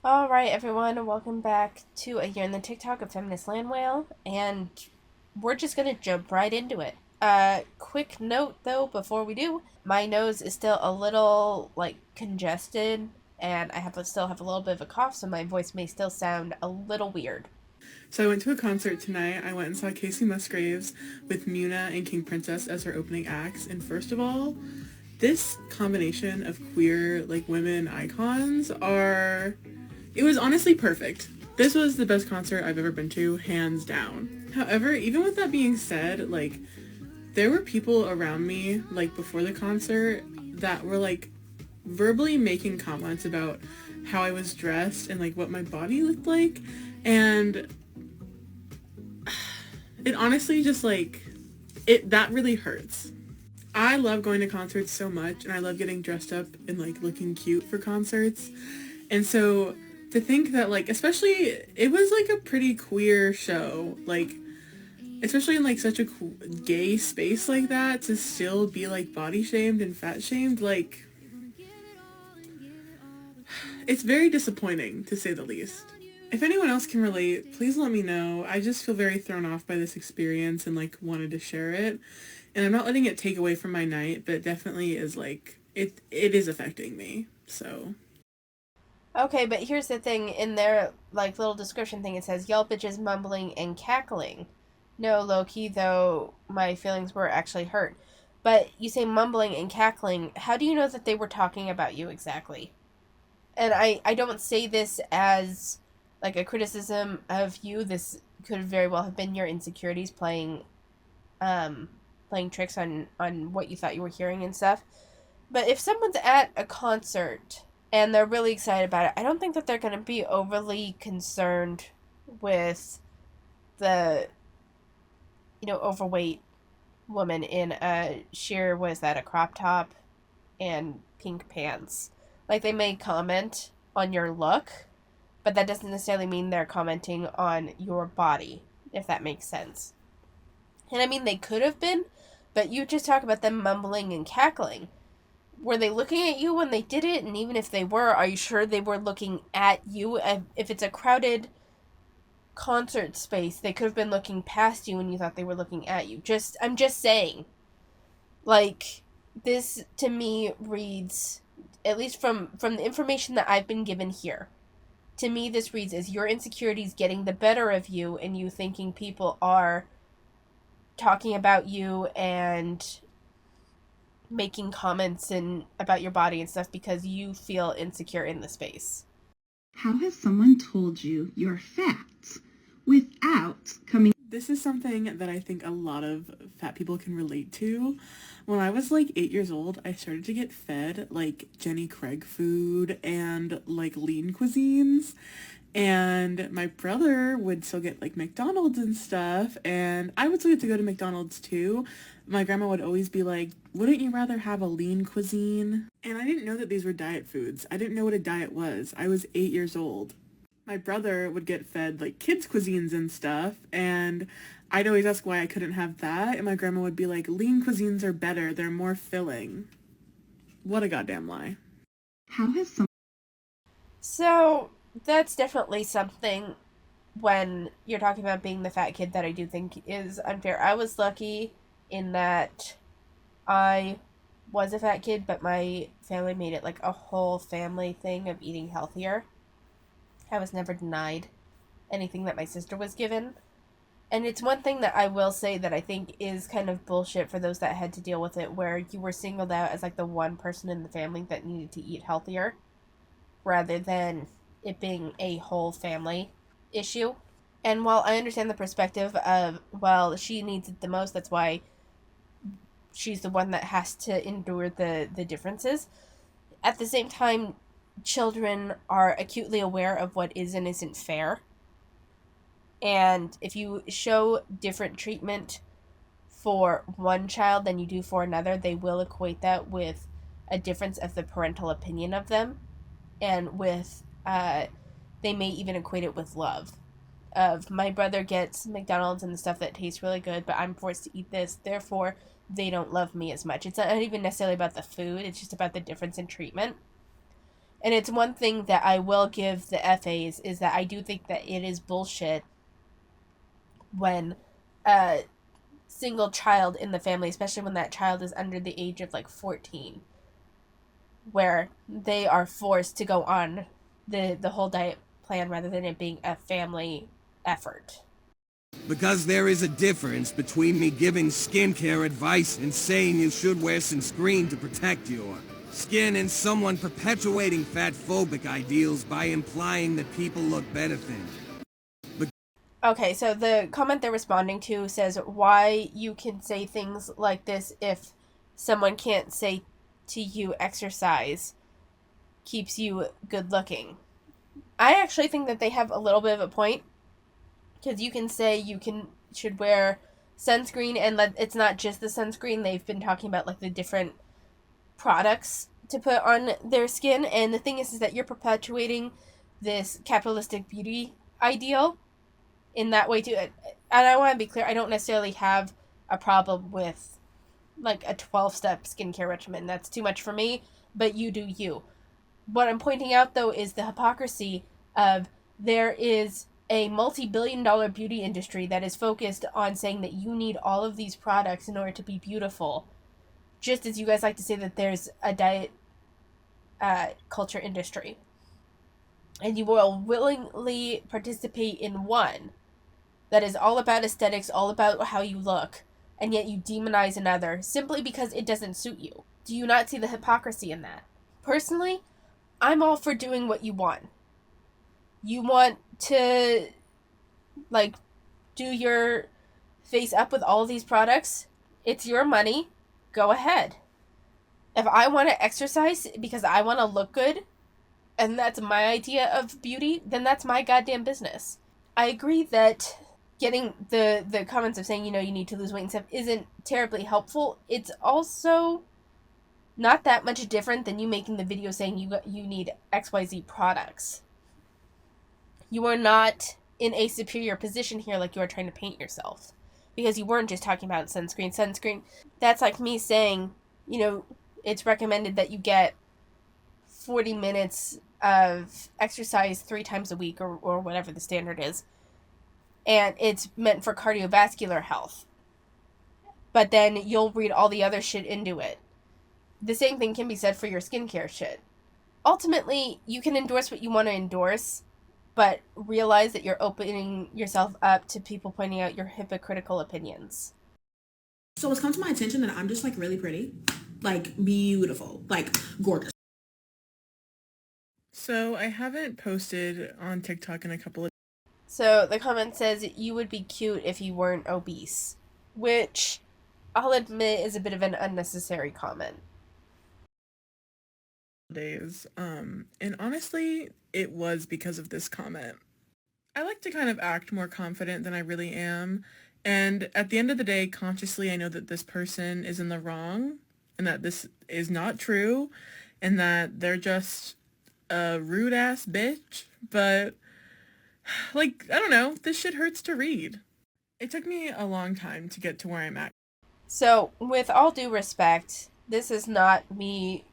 All right, everyone, welcome back to a year in the TikTok of Feminist Landwhale, and we're just gonna jump right into it. Quick note though, before we do, my nose is still a little congested, and still have a little bit of a cough, so my voice may still sound a little weird. So I went to a concert tonight. I went and saw Casey Musgraves with Muna and King Princess as her opening acts. And first of all, this combination of queer women icons are it was honestly perfect. This was the best concert I've ever been to, hands down. However, even with that being said, there were people around me before the concert that were verbally making comments about how I was dressed and what my body looked like, and it honestly just it that really hurts. I love going to concerts so much, and I love getting dressed up and looking cute for concerts. And so to think that especially it was a pretty queer show, especially in such a gay space like that, to still be body shamed and fat shamed, it's very disappointing, to say the least. If anyone else can relate, please let me know. I just feel very thrown off by this experience and wanted to share it. And I'm not letting it take away from my night, but it definitely is it is affecting me. So Okay, but here's the thing: in their little description thing, it says "Y'all bitches mumbling and cackling." No, Loki, though my feelings were actually hurt. But you say mumbling and cackling. How do you know that they were talking about you exactly? And I don't say this as a criticism of you. This could very well have been your insecurities um playing tricks on what you thought you were hearing and stuff. But if someone's at a concert and they're really excited about it, I don't think that they're going to be overly concerned with the overweight woman in a sheer, what is that, a crop top and pink pants. They may comment on your look, but that doesn't necessarily mean they're commenting on your body, if that makes sense. And I mean, they could have been, but you just talk about them mumbling and cackling. Were they looking at you when they did it? And even if they were, are you sure they were looking at you? If it's a crowded concert space, they could have been looking past you and you thought they were looking at you. I'm just saying. This to me reads, at least from the information that I've been given here, to me this reads as your insecurities getting the better of you and you thinking people are talking about you and making comments and about your body and stuff because you feel insecure in the space. How has someone told you you're fat without coming? this is something that I think a lot of fat people can relate to. When I was 8 years old, I started to get fed Jenny Craig food and lean cuisines. And my brother would still get McDonald's and stuff, and I would still get to go to McDonald's too. My grandma would always be like, wouldn't you rather have a lean cuisine? And I didn't know that these were diet foods. I didn't know what a diet was. I was 8 years old. My brother would get fed kids cuisines and stuff, and I'd always ask why I couldn't have that, and my grandma would be like, lean cuisines are better, they're more filling. What a goddamn lie. How has someone? So that's definitely something when you're talking about being the fat kid that I do think is unfair. I was lucky in that I was a fat kid, but my family made it a whole family thing of eating healthier. I was never denied anything that my sister was given. And it's one thing that I will say that I think is kind of bullshit for those that had to deal with it, where you were singled out as the one person in the family that needed to eat healthier rather than it being a whole family issue. And while I understand the perspective of, well, she needs it the most, that's why she's the one that has to endure the differences, at the same time, children are acutely aware of what is and isn't fair. And if you show different treatment for one child than you do for another, they will equate that with a difference of the parental opinion of them, and with they may even equate it with love. Of my brother gets McDonald's and the stuff that tastes really good, but I'm forced to eat this, therefore they don't love me as much. It's not even necessarily about the food, it's just about the difference in treatment. And it's one thing that I will give the FAs is that I do think that it is bullshit when a single child in the family, especially when that child is under the age of like 14, where they are forced to go on the whole diet plan rather than it being a family effort. Because there is a difference between me giving skincare advice and saying you should wear sunscreen to protect your skin and someone perpetuating fat-phobic ideals by implying that people look better thin. Okay, so the comment they're responding to says why you can say things like this if someone can't say to you exercise keeps you good looking. I actually think that they have a little bit of a point, because you can say should wear sunscreen, and that it's not just the sunscreen. They've been talking about like the different products to put on their skin, and the thing is that you're perpetuating this capitalistic beauty ideal in that way too. And I want to be clear, I don't necessarily have a problem with like a 12-step skincare regimen. That's too much for me, but you do you. What I'm pointing out though is the hypocrisy of there is a multi-billion-dollar beauty industry that is focused on saying that you need all of these products in order to be beautiful, just as you guys like to say that there's a diet culture industry, and you will willingly participate in one that is all about aesthetics, all about how you look, and yet you demonize another simply because it doesn't suit you. Do you not see the hypocrisy in that? Personally, I'm all for doing what you want. You want to, like, do your face up with all of these products? It's your money. Go ahead. If I want to exercise because I want to look good, and that's my idea of beauty, then that's my goddamn business. I agree that getting the comments of saying, you need to lose weight and stuff isn't terribly helpful. It's also not that much different than you making the video saying you need XYZ products. You are not in a superior position here like you are trying to paint yourself. Because you weren't just talking about sunscreen. Sunscreen, that's like me saying, it's recommended that you get 40 minutes of exercise 3 times a week or whatever the standard is. And it's meant for cardiovascular health. But then you'll read all the other shit into it. The same thing can be said for your skincare shit. Ultimately, you can endorse what you want to endorse, but realize that you're opening yourself up to people pointing out your hypocritical opinions. So it's come to my attention that I'm just like really pretty, like beautiful, like gorgeous. So I haven't posted on TikTok in a couple of... So the comment says you would be cute if you weren't obese, which I'll admit is a bit of an unnecessary comment. days. And honestly, it was because of this comment. I like to kind of act more confident than I really am. And at the end of the day, consciously, I know that this person is in the wrong and that this is not true and that they're just a rude ass bitch. But like, I don't know, this shit hurts to read. It took me a long time to get to where I'm at. So with all due respect, this is not me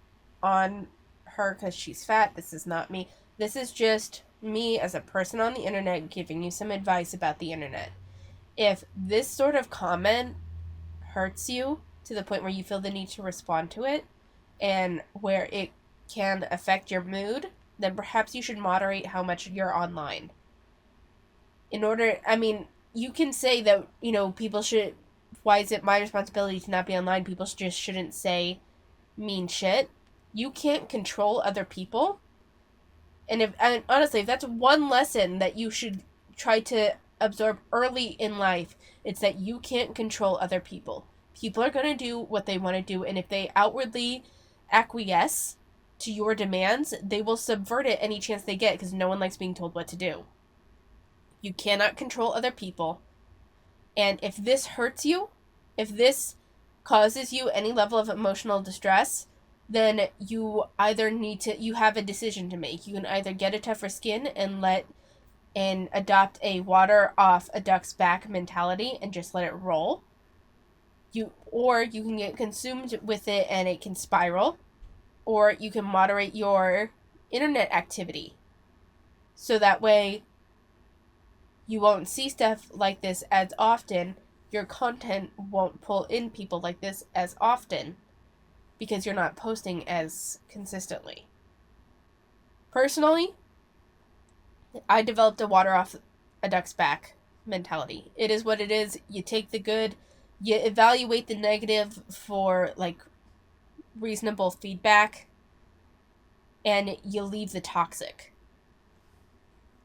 on her because she's fat. This is not me. This is just me as a person on the internet giving you some advice about the internet. If this sort of comment hurts you to the point where you feel the need to respond to it and where it can affect your mood, then perhaps you should moderate how much you're online. You can say that, people should, why is it my responsibility to not be online? People just shouldn't say mean shit. You can't control other people. And honestly, if that's one lesson that you should try to absorb early in life, it's that you can't control other people. People are going to do what they want to do, and if they outwardly acquiesce to your demands, they will subvert it any chance they get because no one likes being told what to do. You cannot control other people. And if this hurts you, if this causes you any level of emotional distress, then you have a decision to make. You can either get a tougher skin and adopt a water off a duck's back mentality and just let it roll. Or you can get consumed with it and it can spiral. Or you can moderate your internet activity. So that way you won't see stuff like this as often. Your content won't pull in people like this as often because you're not posting as consistently. Personally, I developed a water off a duck's back mentality. It is what it is. You take the good, you evaluate the negative for like reasonable feedback, and you leave the toxic.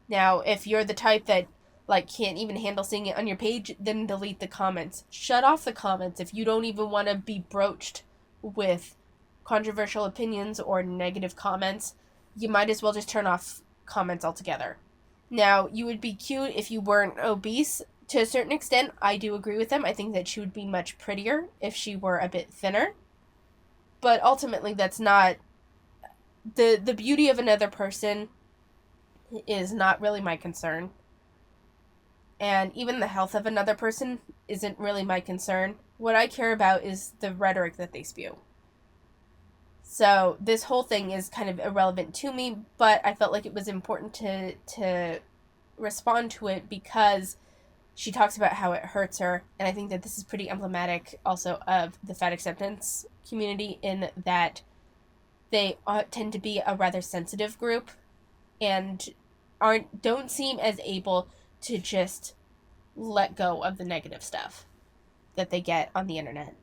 Now, if you're the type that like can't even handle seeing it on your page, then delete the comments. Shut off the comments if you don't even want to be broached with controversial opinions or negative comments. You might as well just turn off comments altogether. Now, you would be cute if you weren't obese. To a certain extent, I do agree with them. I think that she would be much prettier if she were a bit thinner. But ultimately, that's not... The beauty of another person is not really my concern. And even the health of another person isn't really my concern. What I care about is the rhetoric that they spew. So this whole thing is kind of irrelevant to me, but I felt like it was important to respond to it because she talks about how it hurts her, and I think that this is pretty emblematic also of the fat acceptance community in that they tend to be a rather sensitive group and don't seem as able to just let go of the negative stuff that they get on the internet.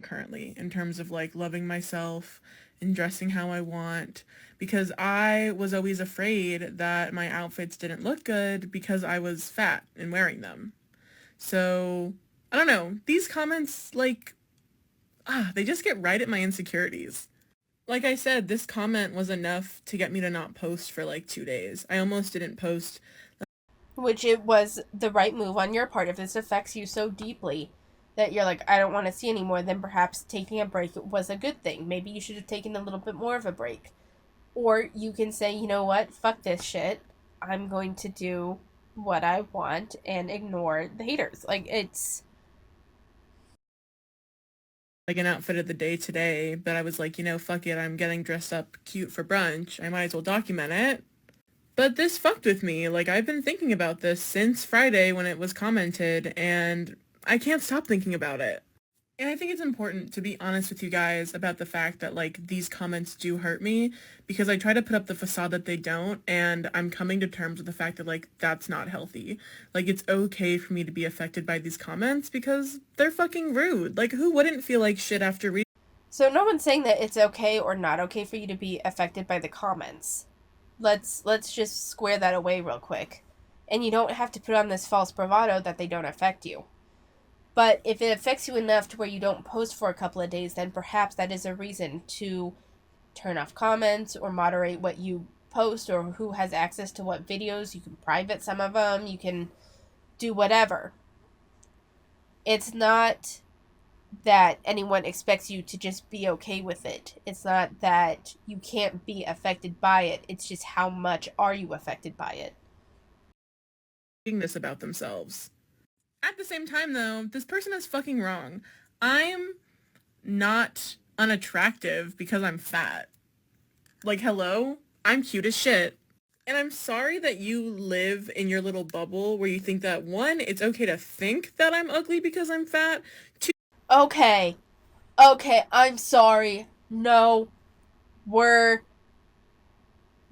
Currently, in terms of like loving myself and dressing how I want, because I was always afraid that my outfits didn't look good because I was fat and wearing them. So I don't know, these comments like they just get right at my insecurities. Like I said, this comment was enough to get me to not post for like 2 days. I almost didn't post. Which it was the right move on your part. If this affects you so deeply that you're like, I don't want to see anymore, then perhaps taking a break was a good thing. Maybe you should have taken a little bit more of a break. Or you can say, you know what, fuck this shit. I'm going to do what I want and ignore the haters. Like, it's... like an outfit of the day today, but I was like, fuck it, I'm getting dressed up cute for brunch. I might as well document it. But this fucked with me. Like, I've been thinking about this since Friday when it was commented, and I can't stop thinking about it. And I think it's important to be honest with you guys about the fact that, like, these comments do hurt me, because I try to put up the facade that they don't, and I'm coming to terms with the fact that, like, that's not healthy. Like, it's okay for me to be affected by these comments, because they're fucking rude. Like, who wouldn't feel like shit after reading? So no one's saying that it's okay or not okay for you to be affected by the comments. Let's just square that away real quick. And you don't have to put on this false bravado that they don't affect you. But if it affects you enough to where you don't post for a couple of days, then perhaps that is a reason to turn off comments or moderate what you post or who has access to what videos. You can private some of them. You can do whatever. It's not that anyone expects you to just be okay with it. It's not that you can't be affected by it. It's just how much are you affected by it. This about themselves. At the same time, though, this person is fucking wrong. I'm not unattractive because I'm fat. Like, hello? I'm cute as shit. And I'm sorry that you live in your little bubble where you think that, one, it's okay to think that I'm ugly because I'm fat. Two, Okay, I'm sorry. No,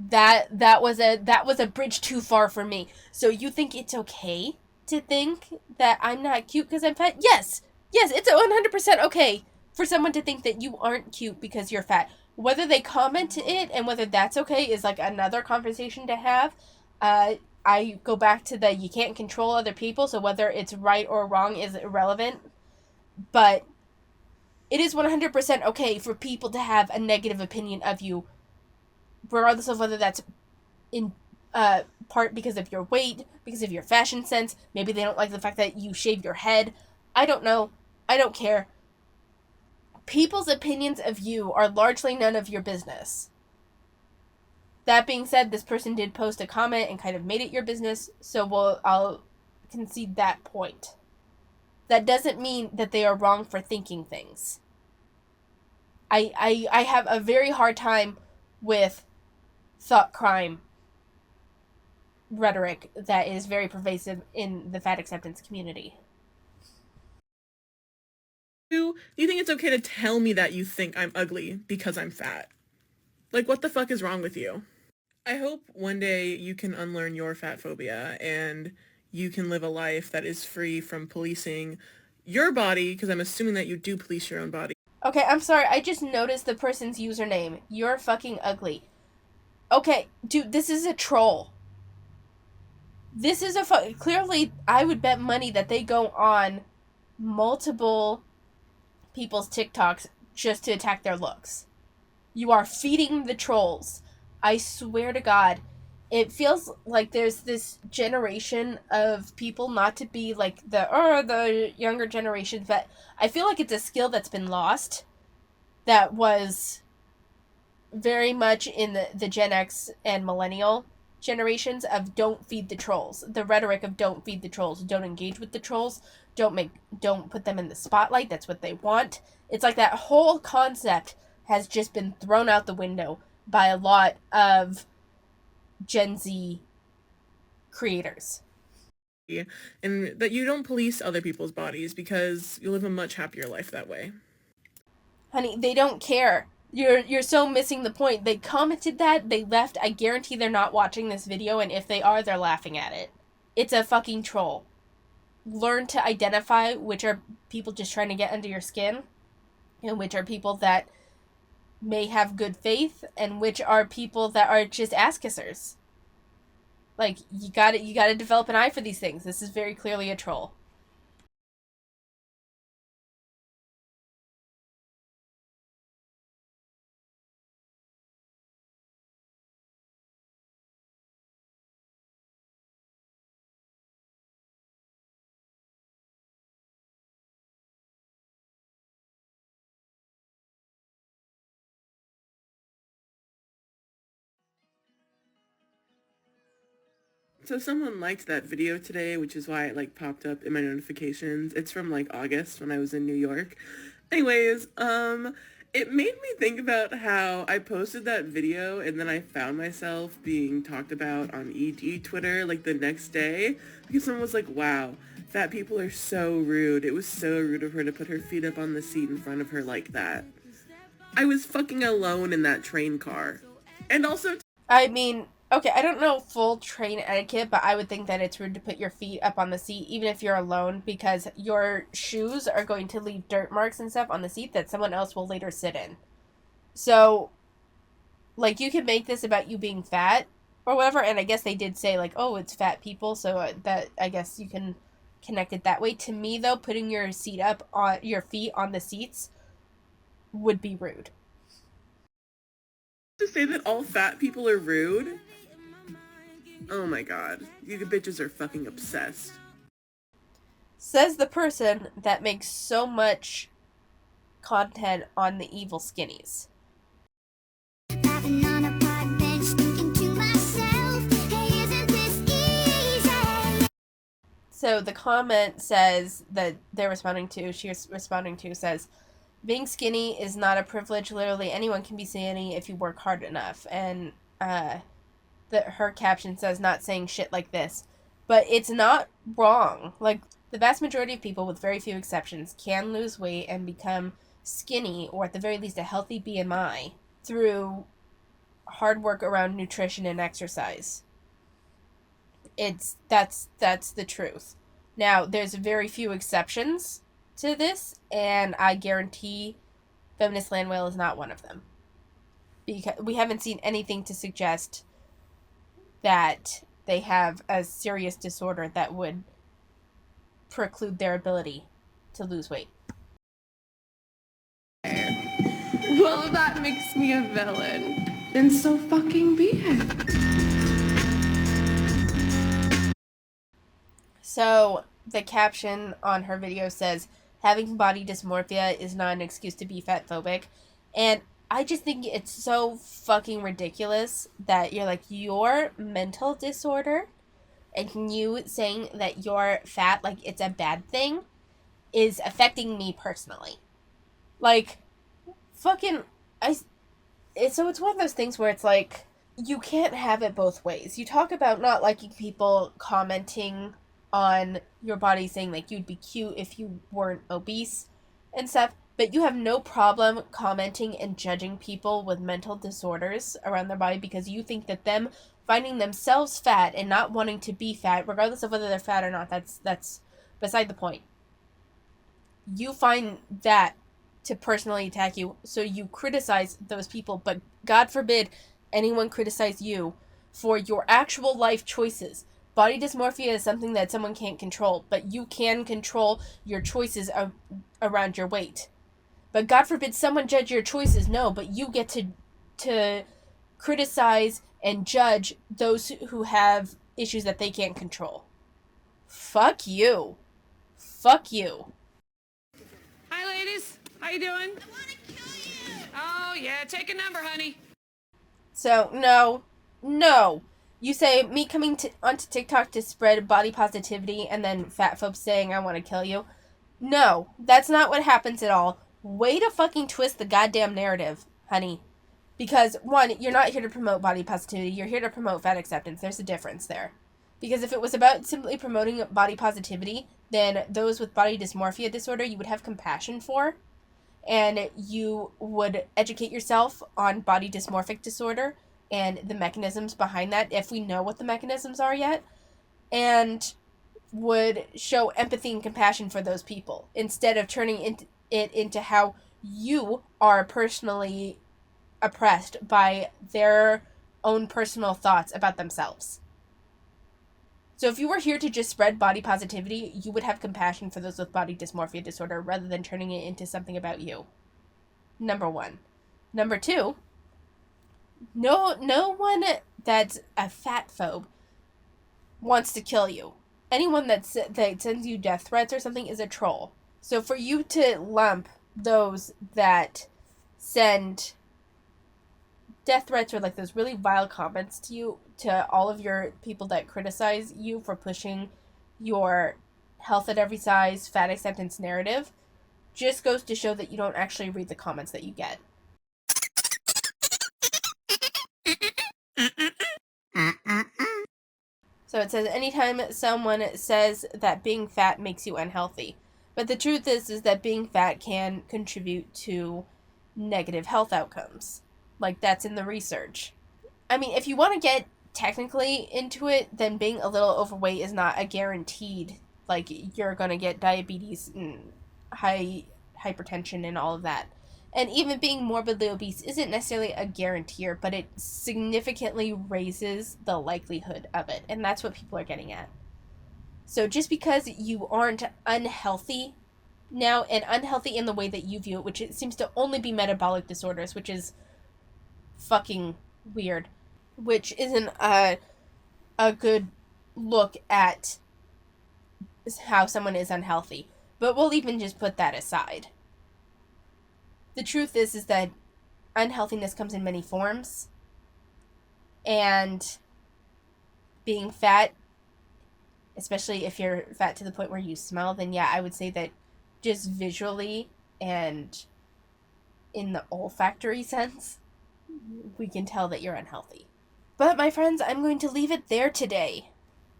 that was a bridge too far for me. So you think it's okay to think that I'm not cute because I'm fat? Yes, it's 100% okay for someone to think that you aren't cute because you're fat. Whether they comment it and whether that's okay is like another conversation to have. I go back to the you can't control other people, so whether it's right or wrong is irrelevant. But it is 100% okay for people to have a negative opinion of you, regardless of whether that's in part because of your weight, because of your fashion sense. Maybe they don't like the fact that you shave your head. I don't know. I don't care. People's opinions of you are largely none of your business. That being said, this person did post a comment and kind of made it your business, so I'll concede that point. That doesn't mean that they are wrong for thinking things. I have a very hard time with thought crime rhetoric that is very pervasive in the fat acceptance community. Do you think it's okay to tell me that you think I'm ugly because I'm fat? Like, what the fuck is wrong with you? I hope one day you can unlearn your fat phobia and you can live a life that is free from policing your body, because I'm assuming that you do police your own body. Okay, I'm sorry, I just noticed the person's username. You're fucking ugly. Okay, dude, this is a troll. This is clearly, I would bet money that they go on multiple people's TikToks just to attack their looks. You are feeding the trolls. I swear to God. It feels like there's this generation of people, not to be like the younger generations, but I feel like it's a skill that's been lost that was very much in the Gen X and millennial generations of don't feed the trolls. The rhetoric of don't feed the trolls, don't engage with the trolls, don't put them in the spotlight. That's what they want. It's like that whole concept has just been thrown out the window by a lot of Gen Z creators. And that you don't police other people's bodies because you live a much happier life that way. Honey, they don't care. You're so missing the point. They commented that, they left. I guarantee they're not watching this video, and if they are, they're laughing at it. It's a fucking troll. Learn to identify which are people just trying to get under your skin, and which are people that may have good faith, and which are people that are just ass kissers. Like, you gotta develop an eye for these things. This is very clearly a troll. So someone liked that video today, which is why it like popped up in my notifications. It's from like August when I was in New York. Anyways, it made me think about how I posted that video and then I found myself being talked about on EG Twitter like the next day because someone was like, wow, fat people are so rude. It was so rude of her to put her feet up on the seat in front of her like that. I was fucking alone in that train car. And also... I mean, okay, I don't know full train etiquette, but I would think that it's rude to put your feet up on the seat, even if you're alone, because your shoes are going to leave dirt marks and stuff on the seat that someone else will later sit in. So, like, you can make this about you being fat or whatever, and I guess they did say, like, oh, it's fat people, so that, I guess you can connect it that way. To me, though, putting your feet on the seats would be rude. To say that all fat people are rude? Oh my god. You bitches are fucking obsessed. Says the person that makes so much content on the evil skinnies. So the comment says that she's responding to says, being skinny is not a privilege. Literally anyone can be skinny if you work hard enough. And her caption says, not saying shit like this. But it's not wrong. Like, the vast majority of people, with very few exceptions, can lose weight and become skinny, or at the very least a healthy BMI, through hard work around nutrition and exercise. That's the truth. Now, there's very few exceptions to this, and I guarantee Feminist Landwhale is not one of them. Because we haven't seen anything to suggest that they have a serious disorder that would preclude their ability to lose weight. Well, if that makes me a villain, then so fucking be it. So, the caption on her video says, having body dysmorphia is not an excuse to be fat phobic. And I just think it's so fucking ridiculous that you're like, your mental disorder and you saying that you're fat, like it's a bad thing, is affecting me personally. Like, fucking, it's one of those things where it's like, you can't have it both ways. You talk about not liking people commenting on your body, saying like you'd be cute if you weren't obese and stuff, but you have no problem commenting and judging people with mental disorders around their body because you think that them finding themselves fat and not wanting to be fat, regardless of whether they're fat or not, that's beside the point. You find that to personally attack you, so you criticize those people, but God forbid anyone criticize you for your actual life choices. Body dysmorphia is something that someone can't control, but you can control your choices around your weight. But God forbid someone judge your choices, no, but you get to criticize and judge those who have issues that they can't control. Fuck you. Fuck you. Hi, ladies. How you doing? I want to kill you. Oh, yeah. Take a number, honey. So, no. You say me coming onto TikTok to spread body positivity and then fat folks saying I want to kill you. No, that's not what happens at all. Way to fucking twist the goddamn narrative, honey. Because, one, you're not here to promote body positivity. You're here to promote fat acceptance. There's a difference there. Because if it was about simply promoting body positivity, then those with body dysmorphia disorder you would have compassion for. And you would educate yourself on body dysmorphic disorder and the mechanisms behind that, if we know what the mechanisms are yet. And would show empathy and compassion for those people, instead of turning it into how you are personally oppressed by their own personal thoughts about themselves. So if you were here to just spread body positivity, you would have compassion for those with body dysmorphia disorder rather than turning it into something about you. Number one. Number two, no one that's a fat phobe wants to kill you. Anyone that sends you death threats or something is a troll. So for you to lump those that send death threats or like those really vile comments to you, to all of your people that criticize you for pushing your health at every size, fat acceptance narrative, just goes to show that you don't actually read the comments that you get. So it says, anytime someone says that being fat makes you unhealthy. But the truth is that being fat can contribute to negative health outcomes. Like, that's in the research. I mean, if you want to get technically into it, then being a little overweight is not a guaranteed, like, you're going to get diabetes and hypertension and all of that. And even being morbidly obese isn't necessarily a guaranteer, but it significantly raises the likelihood of it. And that's what people are getting at. So just because you aren't unhealthy now, and unhealthy in the way that you view it, which it seems to only be metabolic disorders, which is fucking weird, which isn't a good look at how someone is unhealthy. But we'll even just put that aside. The truth is that unhealthiness comes in many forms, and being fat, especially if you're fat to the point where you smell, then yeah, I would say that just visually and in the olfactory sense, we can tell that you're unhealthy. But my friends, I'm going to leave it there today.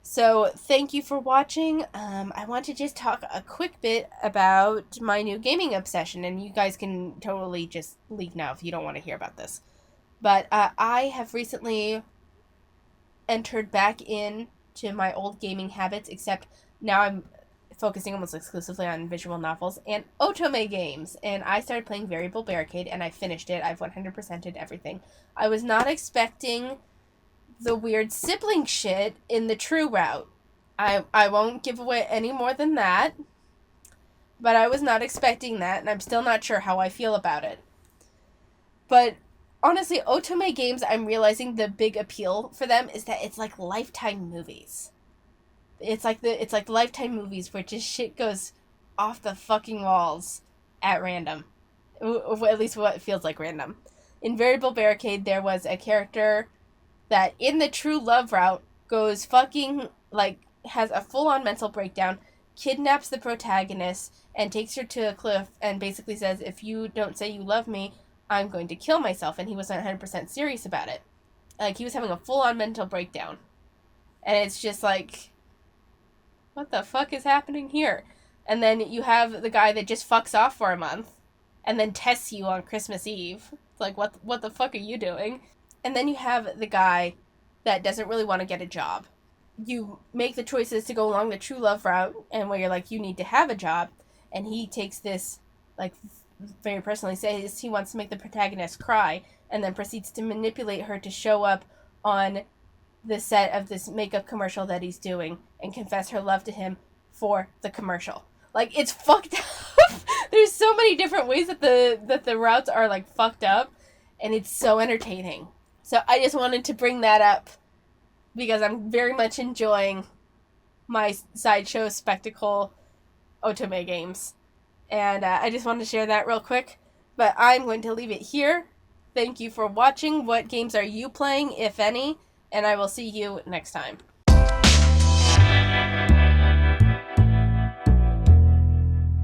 So thank you for watching. I want to just talk a quick bit about my new gaming obsession, and you guys can totally just leave now if you don't want to hear about this. But I have recently entered back in to my old gaming habits, except now I'm focusing almost exclusively on visual novels and otome games. And I started playing Variable Barricade, and I finished it. I've 100%ed everything. I was not expecting the weird sibling shit in the true route. I won't give away any more than that, but I was not expecting that, and I'm still not sure how I feel about it. But honestly, otome games, I'm realizing the big appeal for them is that it's like Lifetime movies. It's like Lifetime movies where just shit goes off the fucking walls at random. At least what feels like random. In Variable Barricade, there was a character that in the true love route goes fucking, like, has a full-on mental breakdown, kidnaps the protagonist, and takes her to a cliff and basically says, if you don't say you love me, I'm going to kill myself, and he was 100% serious about it. Like, he was having a full-on mental breakdown. And it's just like, what the fuck is happening here? And then you have the guy that just fucks off for a month and then tests you on Christmas Eve. It's like, what the fuck are you doing? And then you have the guy that doesn't really want to get a job. You make the choices to go along the true love route, and where you're like, you need to have a job, and he takes this, like, very personally says he wants to make the protagonist cry, and then proceeds to manipulate her to show up on the set of this makeup commercial that he's doing and confess her love to him for the commercial. Like, it's fucked up. There's so many different ways that the routes are, like, fucked up, and it's so entertaining. So I just wanted to bring that up because I'm very much enjoying my sideshow spectacle otome games. And I just wanted to share that real quick. But I'm going to leave it here. Thank you for watching. What games are you playing, if any? And I will see you next time.